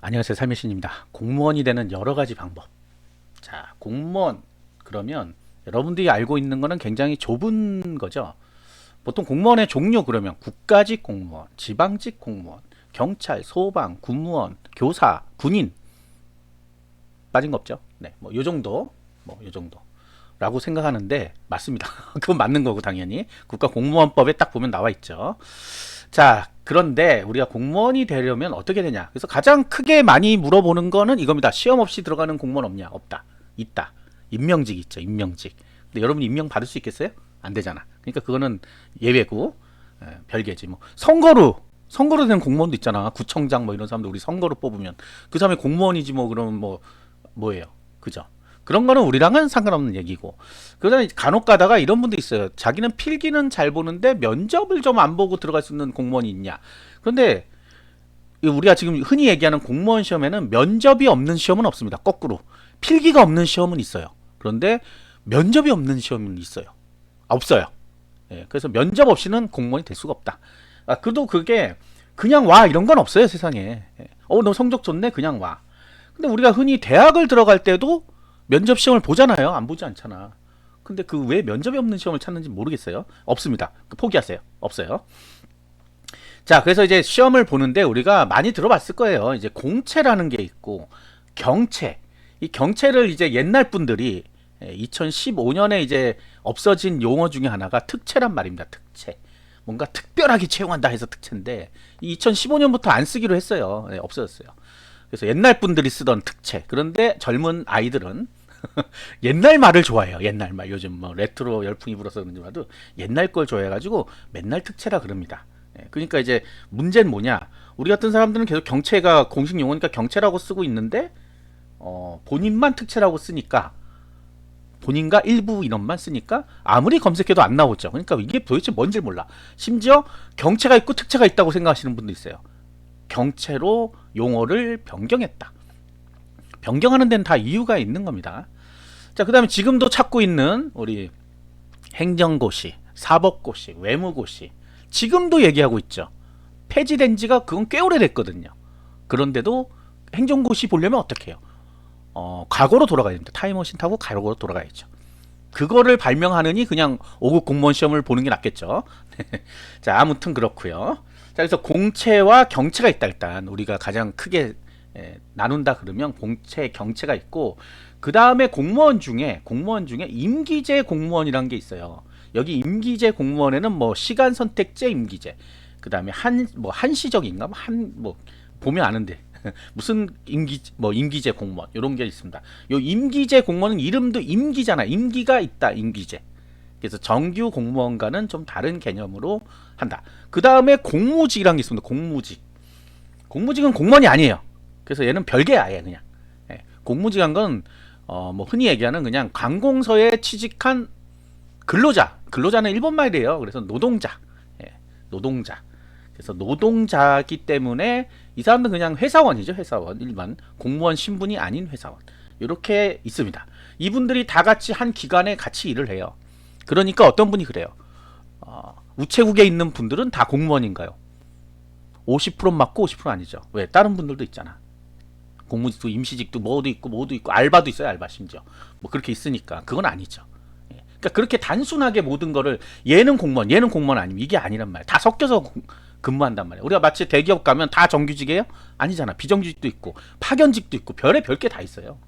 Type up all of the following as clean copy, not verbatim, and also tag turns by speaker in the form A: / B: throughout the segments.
A: 안녕하세요. 삶의 신입니다. 공무원이 되는 여러 가지 방법. 자, 공무원 그러면 여러분들이 알고 있는 거는 굉장히 좁은 거죠. 보통 공무원의 종류 그러면 국가직 공무원, 지방직 공무원, 경찰, 소방, 군무원, 교사, 군인 빠진 거 없죠. 네, 뭐 요 정도, 요 정도라고 생각하는데 맞습니다. 그건 맞는 거고 당연히 국가공무원법에 딱 보면 나와 있죠. 자, 그런데 우리가 공무원이 되려면 어떻게 되냐? 그래서 가장 크게 많이 물어보는 거는 이겁니다. 시험 없이 들어가는 공무원 없냐? 없다. 있다. 임명직 있죠. 임명직. 근데 여러분 임명 받을 수 있겠어요? 안 되잖아. 그러니까 그거는 예외고 별개지. 뭐 선거로 된 공무원도 있잖아. 구청장 뭐 이런 사람들 우리 선거로 뽑으면 그 사람이 공무원이지 뭐 그러면 뭐예요? 그죠? 그런 거는 우리랑은 상관없는 얘기고. 그다음에 간혹 가다가 이런 분도 있어요. 자기는 필기는 잘 보는데 면접을 좀 안 보고 들어갈 수 있는 공무원이 있냐. 그런데 우리가 지금 흔히 얘기하는 공무원 시험에는 면접이 없는 시험은 없습니다. 거꾸로. 필기가 없는 시험은 있어요. 그런데 면접이 없는 시험은 있어요. 없어요. 예, 그래서 면접 없이는 공무원이 될 수가 없다. 그래도 그게 그냥 와 이런 건 없어요 세상에. 예. 너 성적 좋네 그냥 와. 근데 우리가 흔히 대학을 들어갈 때도 면접 시험을 보잖아요. 안 보지 않잖아. 근데 그 왜 면접이 없는 시험을 찾는지 모르겠어요. 없습니다. 포기하세요. 없어요. 자, 그래서 이제 시험을 보는데 우리가 많이 들어봤을 거예요. 이제 공채라는 게 있고 경채. 이 경채를 이제 옛날 분들이 2015년에 이제 없어진 용어 중에 하나가 특채란 말입니다. 특채. 뭔가 특별하게 채용한다 해서 특채인데 2015년부터 안 쓰기로 했어요. 네, 없어졌어요. 그래서 옛날 분들이 쓰던 특채. 그런데 젊은 아이들은 옛날 말을 좋아해요. 옛날 말. 요즘 뭐 레트로 열풍이 불어서 그런지 몰라도 옛날 걸 좋아해가지고 맨날 특채라 그럽니다. 그러니까 이제 문제는 뭐냐? 우리 같은 사람들은 계속 경채가 공식 용어니까 경채라고 쓰고 있는데 본인만 특채라고 쓰니까 본인과 일부 인원만 쓰니까 아무리 검색해도 안 나오죠. 그러니까 이게 도대체 뭔지 몰라. 심지어 경채가 있고 특채가 있다고 생각하시는 분도 있어요. 경채로 용어를 변경했다. 변경하는 데는 다 이유가 있는 겁니다. 자, 그 다음에 지금도 찾고 있는 우리 행정고시, 사법고시, 외무고시 지금도 얘기하고 있죠. 폐지된 지가 그건 꽤 오래됐거든요. 그런데도 행정고시 보려면 어떻게 해요? 과거로 돌아가야 됩니다. 타임머신 타고 과거로 돌아가야죠. 그거를 발명하느니 그냥 5급 공무원 시험을 보는 게 낫겠죠. 자, 아무튼 그렇고요. 자, 그래서 공채와 경채가 있다. 일단 우리가 가장 크게 나눈다 그러면 공채, 경채가 있고 그 다음에 공무원 중에 임기제 공무원이라는 게 있어요. 여기 임기제 공무원에는 뭐 시간 선택제 임기제, 그 다음에 한시적인가 뭐 보면 아는데 무슨 임기제 공무원 이런 게 있습니다. 요 임기제 공무원은 이름도 임기잖아. 임기가 있다. 임기제. 그래서 정규 공무원과는 좀 다른 개념으로 한다. 그 다음에 공무직이라는 게 있습니다. 공무직은 공무원이 아니에요. 그래서 얘는 별개야 아예 그냥. 공무직한 건 뭐 흔히 얘기하는 그냥 관공서에 취직한 근로자는 일본 말이에요. 그래서 노동자. 노동자. 그래서 노동자기 때문에 이 사람은 그냥 회사원이죠. 회사원. 일반 공무원 신분이 아닌 회사원. 이렇게 있습니다. 이분들이 다 같이 한 기관에 같이 일을 해요. 그러니까 어떤 분이 그래요. 우체국에 있는 분들은 다 공무원인가요? 50% 맞고 50% 아니죠. 왜? 다른 분들도 있잖아. 공무직도 임시직도 뭐도 있고 알바도 있어요. 알바 심지어. 뭐 그렇게 있으니까 그건 아니죠. 그러니까 그렇게 단순하게 모든 거를 얘는 공무원 아니면 이게 아니란 말이야. 다 섞여서 근무한단 말이야. 우리가 마치 대기업 가면 다 정규직이에요? 아니잖아. 비정규직도 있고 파견직도 있고 별의 게 다 있어요.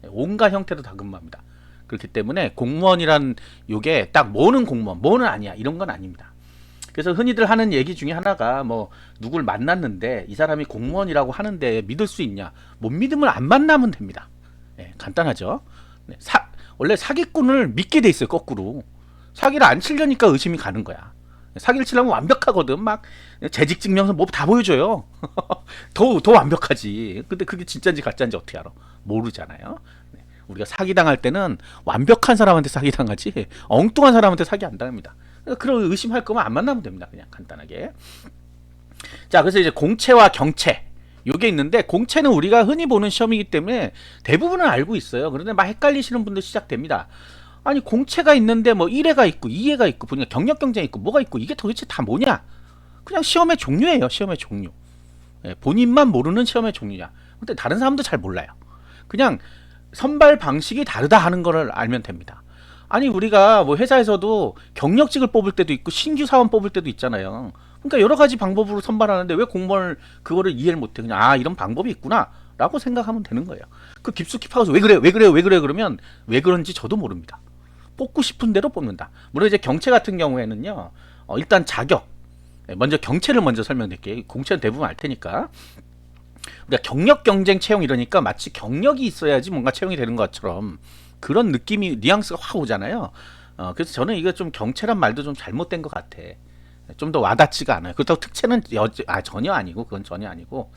A: 온갖 형태로 다 근무합니다. 그렇기 때문에 공무원이란 요게 딱 뭐는 공무원, 뭐는 아니야 이런 건 아닙니다. 그래서 흔히들 하는 얘기 중에 하나가 뭐 누굴 만났는데 이 사람이 공무원이라고 하는데 믿을 수 있냐? 못 믿으면 안 만나면 됩니다. 간단하죠. 원래 사기꾼을 믿게 돼 있어요. 거꾸로 사기를 안 치려니까 의심이 가는 거야. 사기를 치려면 완벽하거든. 막 재직 증명서 뭐 다 보여줘요. 더 완벽하지. 근데 그게 진짜인지 가짜인지 어떻게 알아? 모르잖아요. 우리가 사기당할 때는 완벽한 사람한테 사기당하지 엉뚱한 사람한테 사기 안 당합니다. 그런 의심할 거면 안 만나면 됩니다. 그냥 간단하게. 자, 그래서 이제 공채와 경채 요게 있는데 공채는 우리가 흔히 보는 시험이기 때문에 대부분은 알고 있어요. 그런데 막 헷갈리시는 분들 시작됩니다. 아니 공채가 있는데 뭐 1회가 있고 2회가 있고 보니까 경력 경쟁이 있고 뭐가 있고 이게 도대체 다 뭐냐? 그냥 시험의 종류예요. 시험의 종류. 본인만 모르는 시험의 종류냐. 근데 다른 사람도 잘 몰라요. 그냥 선발 방식이 다르다 하는 거를 알면 됩니다. 아니 우리가 뭐 회사에서도 경력직을 뽑을 때도 있고 신규 사원 뽑을 때도 있잖아요. 그러니까 여러 가지 방법으로 선발하는데 왜 공무원을 그거를 이해를 못해? 그냥 아 이런 방법이 있구나라고 생각하면 되는 거예요. 그 깊숙이 파고서 왜 그래 왜 그래 왜 그래 그러면 왜 그런지 저도 모릅니다. 뽑고 싶은 대로 뽑는다. 물론 이제 경체 같은 경우에는요. 일단 자격. 먼저 경체를 먼저 설명드릴게요. 공채는 대부분 알 테니까. 우리가 경력 경쟁 채용 이러니까 마치 경력이 있어야지 뭔가 채용이 되는 것처럼 그런 느낌이 뉘앙스가 확 오잖아요. 그래서 저는 이거 좀 경체란 말도 좀 잘못된 것 같아. 좀 더 와닿지가 않아요. 그렇다고 특채는 전혀 아니고 그건 전혀 아니고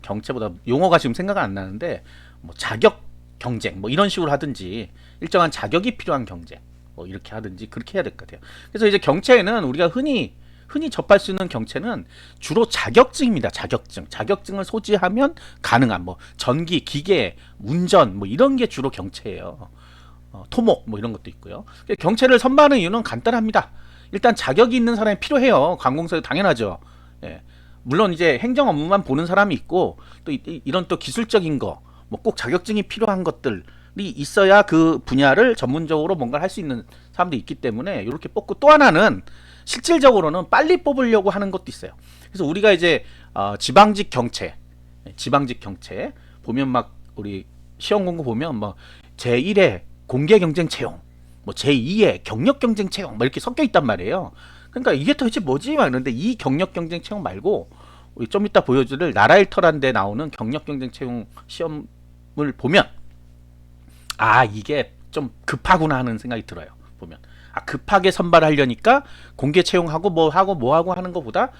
A: 경체보다 용어가 지금 생각 안 나는데 뭐 자격 경쟁 뭐 이런 식으로 하든지 일정한 자격이 필요한 경쟁 뭐 이렇게 하든지 그렇게 해야 될 것 같아요. 그래서 이제 경체는 우리가 흔히 접할 수 있는 경체는 주로 자격증입니다. 자격증을 소지하면 가능한 뭐 전기, 기계, 운전 뭐 이런 게 주로 경체예요. 토목 뭐 이런 것도 있고요. 경체를 선발하는 이유는 간단합니다. 일단 자격이 있는 사람이 필요해요. 관공서에 당연하죠. 예. 물론 이제 행정 업무만 보는 사람이 있고 또 이런 또 기술적인 거, 뭐 꼭 자격증이 필요한 것들이 있어야 그 분야를 전문적으로 뭔가를 할 수 있는 사람도 있기 때문에 이렇게 뽑고 또 하나는 실질적으로는 빨리 뽑으려고 하는 것도 있어요. 그래서 우리가 이제 지방직 경체 보면 막 우리 시험 공고 보면 뭐 제1회 공개 경쟁 채용, 뭐 제2회 경력 경쟁 채용 막 이렇게 섞여 있단 말이에요. 그러니까 이게 도대체 뭐지? 막 이러는데 이 경력 경쟁 채용 말고 우리 좀 이따 보여줄 나라일터란 데 나오는 경력 경쟁 채용 시험을 보면 아 이게 좀 급하구나 하는 생각이 들어요. 보면 급하게 선발하려니까 공개 채용하고 뭐 하고 하는 것보다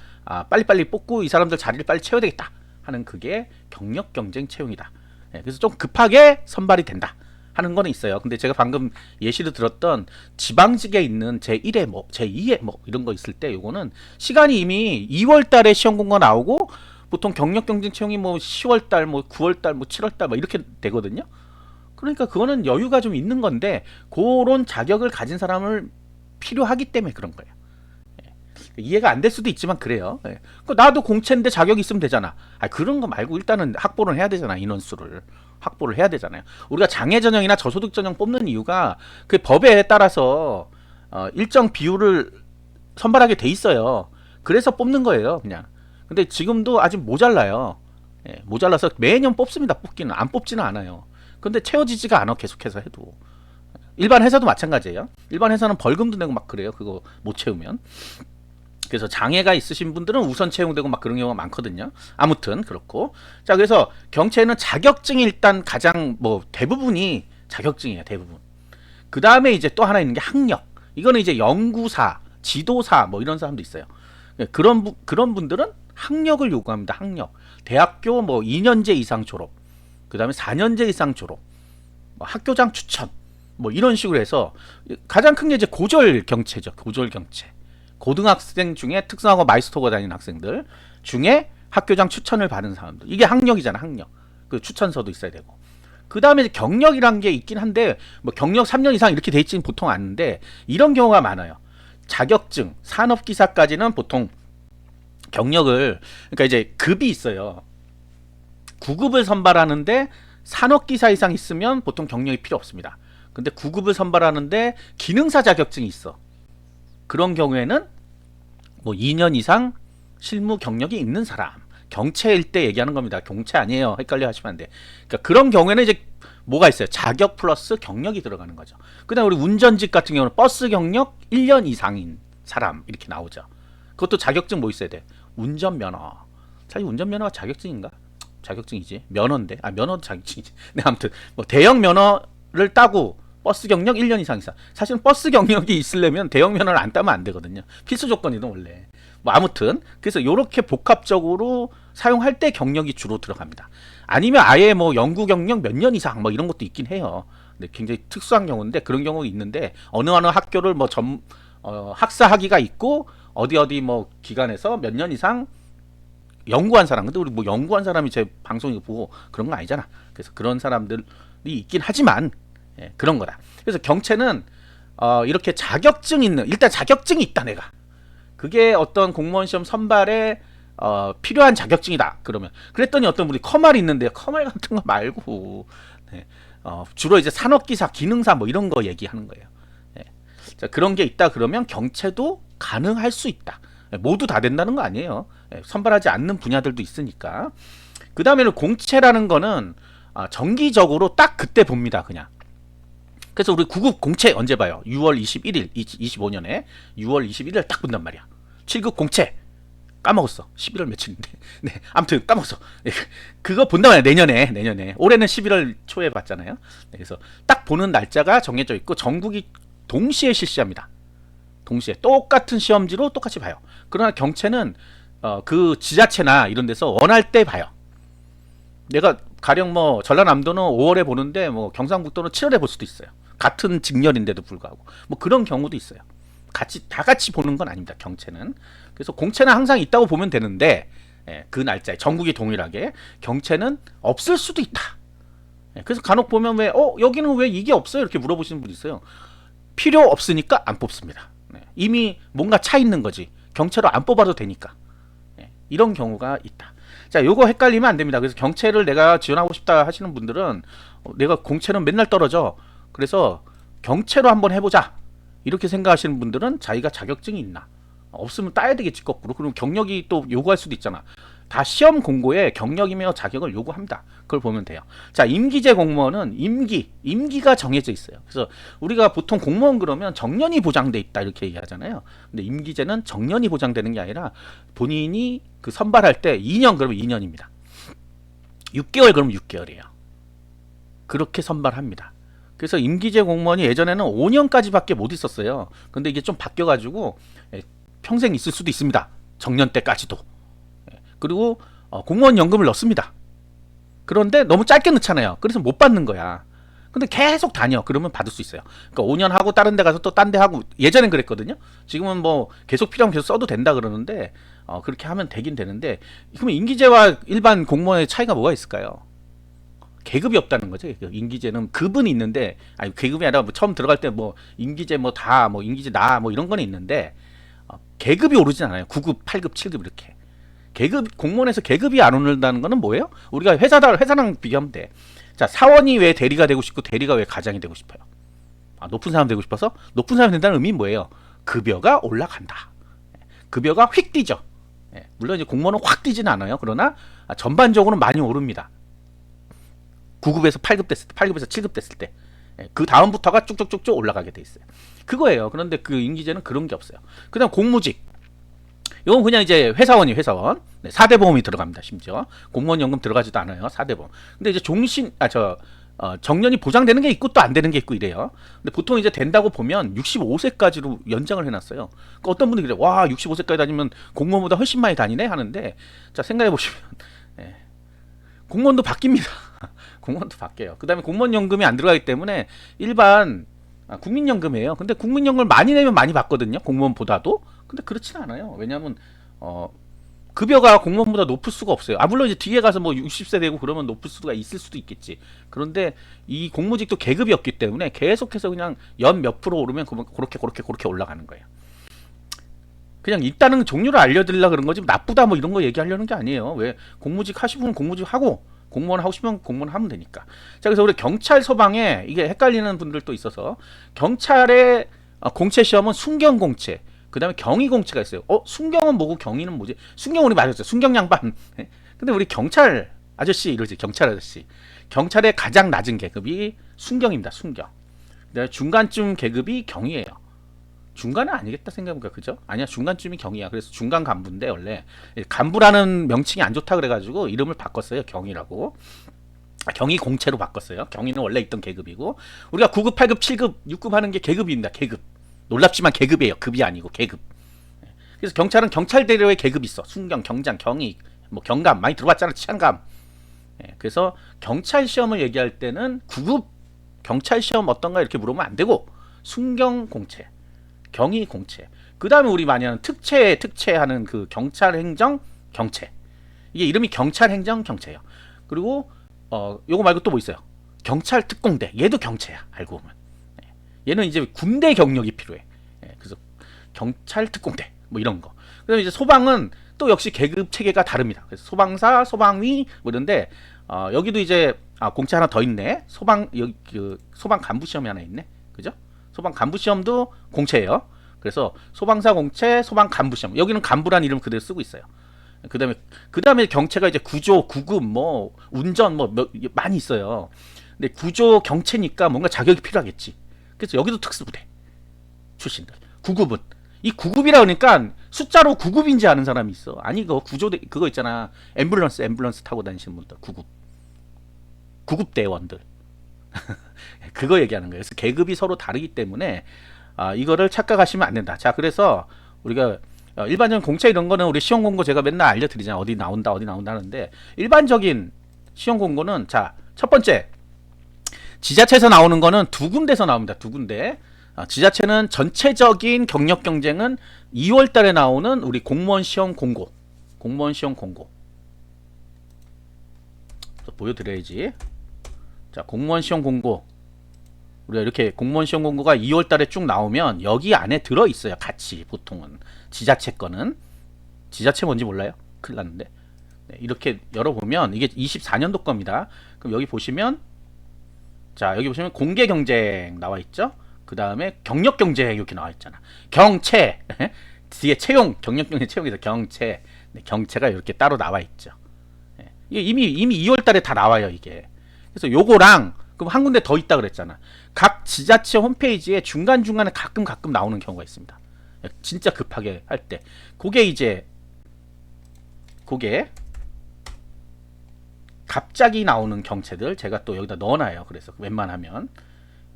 A: 빨리빨리 뽑고 이 사람들 자리를 빨리 채워야 되겠다 하는 그게 경력 경쟁 채용이다. 그래서 좀 급하게 선발이 된다 하는 거는 있어요. 근데 제가 방금 예시로 들었던 지방직에 있는 제1회 뭐 제2회 뭐 이런 거 있을 때 요거는 시간이 이미 2월 달에 시험 공고 나오고 보통 경력 경쟁 채용이 뭐 10월 달 뭐 9월 달뭐 7월 달 뭐 이렇게 되거든요. 그러니까 그거는 여유가 좀 있는 건데 그런 자격을 가진 사람을 필요하기 때문에 그런 거예요. 이해가 안 될 수도 있지만 그래요. 나도 공채인데 자격이 있으면 되잖아. 그런 거 말고 일단은 확보를 해야 되잖아. 인원수를 확보를 해야 되잖아요. 우리가 장애 전형이나 저소득 전형 뽑는 이유가 그 법에 따라서 일정 비율을 선발하게 돼 있어요. 그래서 뽑는 거예요, 그냥. 근데 지금도 아직 모자라요. 모자라서 매년 뽑습니다. 뽑기는 안 뽑지는 않아요. 근데 채워지지가 않아. 계속해서 해도 일반 회사도 마찬가지예요. 일반 회사는 벌금도 내고 막 그래요. 그거 못 채우면. 그래서 장애가 있으신 분들은 우선 채용되고 막 그런 경우가 많거든요. 아무튼 그렇고 자 그래서 경체는 자격증이 일단 가장 뭐 대부분이 자격증이에요. 대부분. 그 다음에 이제 또 하나 있는 게 학력. 이거는 이제 연구사, 지도사 뭐 이런 사람도 있어요. 그런 분들은 학력을 요구합니다. 학력. 대학교 뭐 2년제 이상 졸업. 그 다음에 4년제 이상 졸업, 뭐 학교장 추천, 뭐 이런 식으로 해서 가장 큰 게 이제 고졸 경체죠. 고졸 경체. 고등학생 중에 특성화고 마이스터고 다니는 학생들 중에 학교장 추천을 받은 사람들. 이게 학력이잖아, 학력. 그 추천서도 있어야 되고. 그 다음에 경력이란 게 있긴 한데, 뭐 경력 3년 이상 이렇게 돼 있지는 보통 않는데, 이런 경우가 많아요. 자격증, 산업기사까지는 보통 경력을, 그러니까 이제 급이 있어요. 9급을 선발하는데 산업기사 이상 있으면 보통 경력이 필요 없습니다. 근데 9급을 선발하는데 기능사 자격증이 있어. 그런 경우에는 뭐 2년 이상 실무 경력이 있는 사람. 경체일 때 얘기하는 겁니다. 경체 아니에요. 헷갈려 하시면 안 돼. 그러니까 그런 경우에는 이제 뭐가 있어요? 자격 플러스 경력이 들어가는 거죠. 그다음 우리 운전직 같은 경우는 버스 경력 1년 이상인 사람 이렇게 나오죠. 그것도 자격증 뭐 있어야 돼? 운전면허. 사실 운전면허가 자격증인가? 자격증이지. 면허인데. 면허도 자격증이지. 네, 아무튼 뭐 대형 면허를 따고 버스 경력 1년 이상 이상. 사실은 버스 경력이 있으려면 대형 면허를 안 따면 안 되거든요. 필수 조건이든 원래. 뭐 아무튼 그래서 이렇게 복합적으로 사용할 때 경력이 주로 들어갑니다. 아니면 아예 뭐 연구 경력 몇 년 이상 뭐 이런 것도 있긴 해요. 근데 굉장히 특수한 경우인데 그런 경우 있는데 어느 학교를 뭐 학사 학위가 있고 어디 뭐 기관에서 몇 년 이상 연구한 사람. 근데 우리 뭐 연구한 사람이 제 방송 보고 그런 거 아니잖아. 그래서 그런 사람들이 있긴 하지만 그런 거다. 그래서 경체는 이렇게 자격증 있는 일단 자격증이 있다 내가. 그게 어떤 공무원 시험 선발의 필요한 자격증이다. 그러면 그랬더니 어떤 분이 커말이 있는데 커말 같은 거 말고 네. 주로 이제 산업기사, 기능사 뭐 이런 거 얘기하는 거예요. 네. 자, 그런 게 있다 그러면 경채도 가능할 수 있다. 네. 모두 다 된다는 거 아니에요. 네. 선발하지 않는 분야들도 있으니까. 그 다음에는 공채라는 거는 정기적으로 딱 그때 봅니다. 그냥. 그래서 우리 구급 공채 언제 봐요? 6월 21일, 25년에 6월 21일 딱 본단 말이야. 7급 공채 까먹었어. 11월 며칠인데. 네, 아무튼 까먹었어. 네, 그거 본단 말이야. 내년에. 올해는 11월 초에 봤잖아요. 네, 그래서 딱 보는 날짜가 정해져 있고 전국이 동시에 실시합니다. 동시에 똑같은 시험지로 똑같이 봐요. 그러나 경채는 그 지자체나 이런 데서 원할 때 봐요. 내가 가령 뭐 전라남도는 5월에 보는데 뭐 경상북도는 7월에 볼 수도 있어요. 같은 직렬인데도 불구하고 뭐 그런 경우도 있어요. 다 같이 보는 건 아닙니다. 경채는. 그래서 공채는 항상 있다고 보면 되는데 그 날짜에 전국이 동일하게 경채는 없을 수도 있다. 그래서 간혹 보면 왜 여기는 왜 이게 없어요? 이렇게 물어보시는 분이 있어요. 필요 없으니까 안 뽑습니다. 이미 뭔가 차 있는 거지. 경채로 안 뽑아도 되니까. 이런 경우가 있다. 자, 요거 헷갈리면 안 됩니다. 그래서 경채를 내가 지원하고 싶다 하시는 분들은 내가 공채는 맨날 떨어져. 그래서 경채로 한번 해보자. 이렇게 생각하시는 분들은 자기가 자격증이 있나? 없으면 따야 되겠지, 거꾸로. 그럼 경력이 또 요구할 수도 있잖아. 다 시험 공고에 경력이며 자격을 요구합니다. 그걸 보면 돼요. 자, 임기제 공무원은 임기가 정해져 있어요. 그래서 우리가 보통 공무원 그러면 정년이 보장돼 있다 이렇게 얘기하잖아요. 근데 임기제는 정년이 보장되는 게 아니라 본인이 그 선발할 때 2년 그러면 2년입니다. 6개월 그러면 6개월이에요. 그렇게 선발합니다. 그래서 임기제 공무원이 예전에는 5년까지밖에 못 있었어요. 근데 이게 좀 바뀌어가지고 평생 있을 수도 있습니다. 정년 때까지도. 그리고 공무원 연금을 넣습니다. 그런데 너무 짧게 넣잖아요. 그래서 못 받는 거야. 근데 계속 다녀. 그러면 받을 수 있어요. 그러니까 5년 하고 다른 데 가서 또 딴 데 하고 예전엔 그랬거든요. 지금은 뭐 계속 필요하면 계속 써도 된다 그러는데 그렇게 하면 되긴 되는데 그러면 임기제와 일반 공무원의 차이가 뭐가 있을까요? 계급이 없다는 거죠. 임기제는 급은 있는데 아니 계급이 아니라 뭐 처음 들어갈 때 뭐 임기제 뭐 다 뭐 임기제 나 뭐 이런 건 있는데 계급이 오르진 않아요. 9급, 8급, 7급 이렇게. 계급 공무원에서 계급이 안 오른다는 거는 뭐예요? 우리가 회사랑 비교하면 돼. 자, 사원이 왜 대리가 되고 싶고 대리가 왜 과장이 되고 싶어요? 높은 사람 되고 싶어서 높은 사람 된다는 의미는 뭐예요? 급여가 올라간다. 급여가 휙 뛰죠. 물론 이제 공무원은 확 뛰지는 않아요. 그러나 전반적으로 많이 오릅니다. 9급에서 8급 됐을 때, 8급에서 7급 됐을 때. 그 다음부터가 쭉쭉쭉쭉 올라가게 돼 있어요. 그거예요. 그런데 그 임기제는 그런 게 없어요. 그 다음 공무직. 이건 그냥 이제 회사원이 회사원. 4대 보험이 들어갑니다. 심지어. 공무원 연금 들어가지도 않아요. 4대 보험. 근데 이제 정년이 보장되는 게 있고 또 안 되는 게 있고 이래요. 근데 보통 이제 된다고 보면 65세까지로 연장을 해놨어요. 그러니까 어떤 분들이 그래. 와, 65세까지 다니면 공무원보다 훨씬 많이 다니네? 하는데, 자, 생각해보시면, 공무원도 바뀝니다. 공무원도 바뀌어요. 그 다음에 공무원 연금이 안 들어가기 때문에 일반 국민연금이에요. 근데 국민연금을 많이 내면 많이 받거든요. 공무원보다도. 근데 그렇진 않아요. 왜냐하면 급여가 공무원보다 높을 수가 없어요. 물론 이제 뒤에 가서 뭐 60세 되고 그러면 높을 수가 있을 수도 있겠지. 그런데 이 공무직도 계급이 없기 때문에 계속해서 그냥 연 몇 프로 오르면 그렇게 올라가는 거예요. 그냥 있다는 종류를 알려드리려고 그런 거지 나쁘다 뭐 이런 거 얘기하려는 게 아니에요. 왜 공무직 하시면 공무직 하고 공무원 하고 싶으면 공무원 하면 되니까. 자, 그래서 우리 경찰 소방에 이게 헷갈리는 분들도 있어서 경찰의 공채 시험은 순경공채, 그 다음에 경위공채가 있어요. 순경은 뭐고 경위는 뭐지? 순경 우리 맞았어요. 순경 양반. 근데 우리 경찰 아저씨 이러지. 경찰 아저씨. 경찰의 가장 낮은 계급이 순경입니다. 순경. 그다음에 중간쯤 계급이 경위예요. 중간은 아니겠다 생각해보니까 그죠? 아니야, 중간쯤이 경위야. 그래서 중간 간부인데 원래 간부라는 명칭이 안 좋다 그래가지고 이름을 바꿨어요. 경위라고. 경위 공채로 바꿨어요. 경위는 원래 있던 계급이고 우리가 9급, 8급, 7급, 6급 하는 게 계급입니다. 계급. 놀랍지만 계급이에요. 급이 아니고 계급. 그래서 경찰은 경찰대로의 계급이 있어. 순경, 경장, 경위, 뭐 경감 많이 들어봤잖아. 치안감. 그래서 경찰 시험을 얘기할 때는 9급 경찰 시험 어떤가 이렇게 물으면 안 되고 순경 공채, 경위 공채. 그 다음에 우리 많이 하는 특채하는 그 경찰행정 경채. 이게 이름이 경찰행정 경채예요. 그리고 요거 말고 또 뭐 있어요? 경찰 특공대. 얘도 경채야. 알고 보면. 얘는 이제 군대 경력이 필요해. 그래서 경찰 특공대 뭐 이런 거. 그다음에 이제 소방은 또 역시 계급 체계가 다릅니다. 그래서 소방사, 소방위 뭐 이런데 여기도 이제 공채 하나 더 있네. 여기 그 소방 간부 시험이 하나 있네. 그죠? 소방 간부 시험도 공채예요. 그래서 소방사 공채, 소방 간부 시험. 여기는 간부란 이름 그대로 쓰고 있어요. 그다음에 경채가 이제 구조, 구급, 뭐 운전 많이 있어요. 근데 구조 경채니까 뭔가 자격이 필요하겠지. 그래서 여기도 특수부대 출신들. 구급은 이 구급이라 그러니까 숫자로 구급인지 아는 사람이 있어. 아니 그거 구조대 그거 있잖아. 앰뷸런스 타고 다니시는 분들 구급대원들. 그거 얘기하는 거예요. 그래서 계급이 서로 다르기 때문에 이거를 착각하시면 안 된다. 자, 그래서 우리가 일반적인 공채 이런 거는 우리 시험 공고 제가 맨날 알려드리잖아요. 어디 나온다 하는데 일반적인 시험 공고는 자, 첫 번째 지자체에서 나오는 거는 두 군데서 나옵니다. 두 군데. 지자체는 전체적인 경력 경쟁은 2월 달에 나오는 우리 공무원 시험 공고. 보여드려야지. 자, 공무원 시험 공고. 우리가 이렇게 공무원 시험 공고가 2월 달에 쭉 나오면 여기 안에 들어있어요. 같이 보통은. 지자체 거는. 지자체 뭔지 몰라요? 큰일 났는데. 네, 이렇게 열어보면 이게 24년도 겁니다. 그럼 여기 보시면 자, 여기 보시면 공개 경쟁 나와 있죠? 그 다음에 경력 경쟁 이렇게 나와 있잖아. 경채. 뒤에 채용, 경력 경쟁 채용에서 경채. 네, 경채가 이렇게 따로 나와 있죠. 네, 이게 이미 2월 달에 다 나와요, 이게. 그래서 요거랑 그럼 한 군데 더 있다 그랬잖아. 각 지자체 홈페이지에 중간중간에 가끔 나오는 경우가 있습니다. 진짜 급하게 할 때. 그게 갑자기 나오는 경채들 제가 또 여기다 넣어놔요. 그래서 웬만하면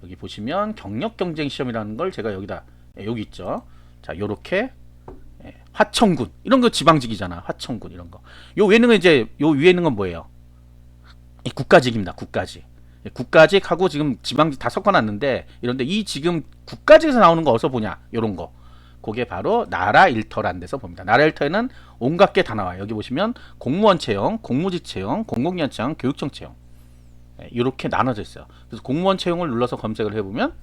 A: 여기 보시면 경력 경쟁 시험이라는 걸 제가 여기다 여기 있죠. 자, 요렇게 화천군 이런 거 지방직이잖아. 화천군 이런 거. 요 위에 있는 건 요 위에 있는 건 뭐예요? 국가직입니다. 국가직하고 지금 지방직 다 섞어놨는데 이런데 이 지금 국가직에서 나오는 거 어디서 보냐? 요런 거. 그게 바로 나라 일터라는 데서 봅니다. 나라 일터에는 온갖 게 다 나와요. 여기 보시면 공무원 채용, 공무직 채용, 공공기관 채용, 교육청 채용 이렇게 나눠져 있어요. 그래서 공무원 채용을 눌러서 검색을 해보면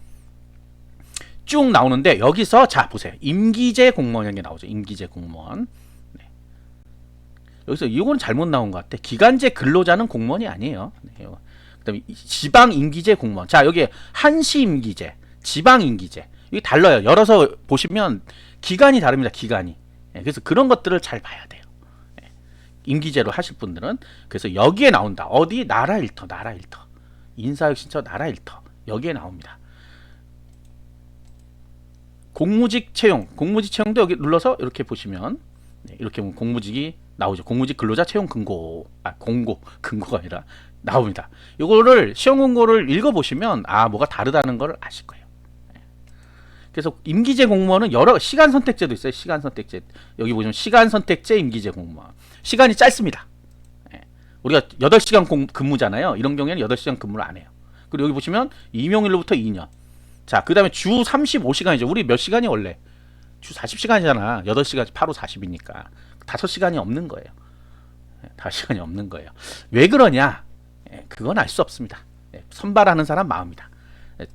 A: 쭉 나오는데 여기서 자 보세요. 임기제 공무원이라는 게 나오죠. 임기제 공무원. 네. 여기서 이건 잘못 나온 것 같아. 기간제 근로자는 공무원이 아니에요. 네. 그다음에 지방 임기제 공무원. 자, 여기 한시 임기제, 지방 임기제. 이게 달라요. 열어서 보시면 기간이 다릅니다. 기간이. 그래서 그런 것들을 잘 봐야 돼요. 임기제로 하실 분들은. 그래서 여기에 나온다. 어디? 나라 일터. 인사혁신처 나라 일터. 여기에 나옵니다. 공무직 채용도 여기 눌러서 이렇게 보시면 이렇게 보면 공무직이 나오죠. 공무직 근로자 채용 근고가 아니라 나옵니다. 이거를 시험 공고를 읽어보시면 뭐가 다르다는 걸 아실 거예요. 그래서 임기제 공무원은 여러 시간 선택제도 있어요. 시간 선택제. 여기 보시면 시간 선택제 임기제 공무원. 시간이 짧습니다. 우리가 8시간 근무잖아요. 이런 경우에는 8시간 근무를 안 해요. 그리고 여기 보시면 임용일로부터 2년. 자, 그 다음에 주 35시간이죠. 우리 몇 시간이 원래? 주 40시간이잖아. 8시간, 8호 40이니까. 5시간이 없는 거예요. 5시간이 없는 거예요. 왜 그러냐? 그건 알 수 없습니다. 선발하는 사람 마음이다.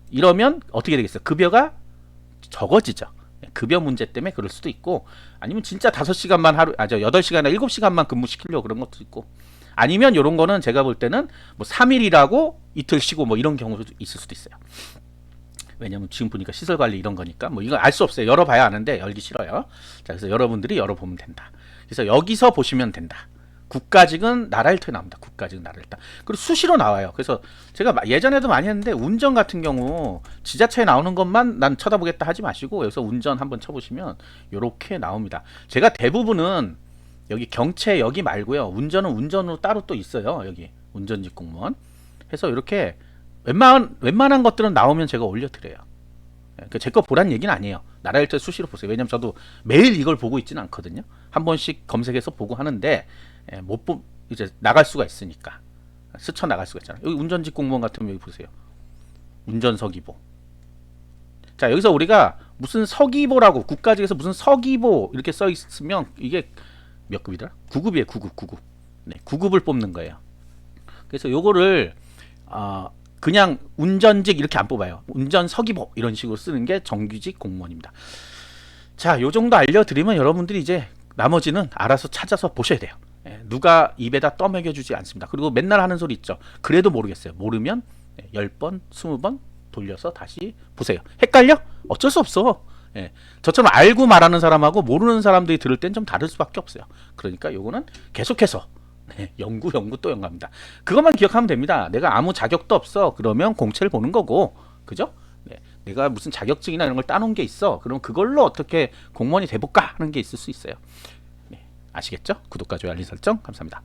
A: 이러면 어떻게 되겠어요? 급여가 적어지죠. 급여 문제 때문에 그럴 수도 있고, 아니면 진짜 5시간만 8시간이나 7시간만 근무시키려고 그런 것도 있고, 아니면 이런 거는 제가 볼 때는 뭐 3일이라고 이틀 쉬고 뭐 이런 경우도 있을 수도 있어요. 왜냐면 지금 보니까 시설 관리 이런 거니까 뭐 이거 알 수 없어요. 열어봐야 아는데 열기 싫어요. 자, 그래서 여러분들이 열어보면 된다. 그래서 여기서 보시면 된다. 국가직은 나라 일터에 나옵니다. 국가직은 나라 일터. 그리고 수시로 나와요. 그래서 제가 예전에도 많이 했는데 운전 같은 경우 지자체에 나오는 것만 난 쳐다보겠다 하지 마시고 여기서 운전 한번 쳐보시면 이렇게 나옵니다. 제가 대부분은 여기 경채 여기 말고요. 운전은 운전으로 따로 또 있어요. 여기 운전직 공무원 해서 이렇게 웬만한 것들은 나오면 제가 올려드려요. 제 거 보란 얘기는 아니에요. 나라 일터 수시로 보세요. 왜냐면 저도 매일 이걸 보고 있지는 않거든요. 한 번씩 검색해서 보고 하는데 이제 나갈 수가 있으니까 스쳐 나갈 수가 있잖아요. 여기 운전직 공무원 같으면 여기 보세요. 운전서기보. 자, 여기서 우리가 무슨 서기보라고 국가직에서 무슨 서기보 이렇게 써 있으면 이게 몇 급이더라? 9급이에요. 9급. 네, 9급을 뽑는 거예요. 그래서 요거를 그냥 운전직 이렇게 안 뽑아요. 운전서기보 이런 식으로 쓰는 게 정규직 공무원입니다. 자, 요 정도 알려드리면 여러분들이 이제 나머지는 알아서 찾아서 보셔야 돼요. 예, 누가 입에다 떠먹여주지 않습니다. 그리고 맨날 하는 소리 있죠. 그래도 모르겠어요. 모르면 10번, 20번 돌려서 다시 보세요. 헷갈려? 어쩔 수 없어. 예, 저처럼 알고 말하는 사람하고 모르는 사람들이 들을 땐 좀 다를 수밖에 없어요. 그러니까 요거는 계속해서 연구 또 연구합니다. 그것만 기억하면 됩니다. 내가 아무 자격도 없어. 그러면 공채를 보는 거고, 그죠? 네, 내가 무슨 자격증이나 이런 걸 따놓은 게 있어. 그럼 그걸로 어떻게 공무원이 돼볼까 하는 게 있을 수 있어요. 네, 아시겠죠? 구독과 좋아요, 알림 설정 감사합니다.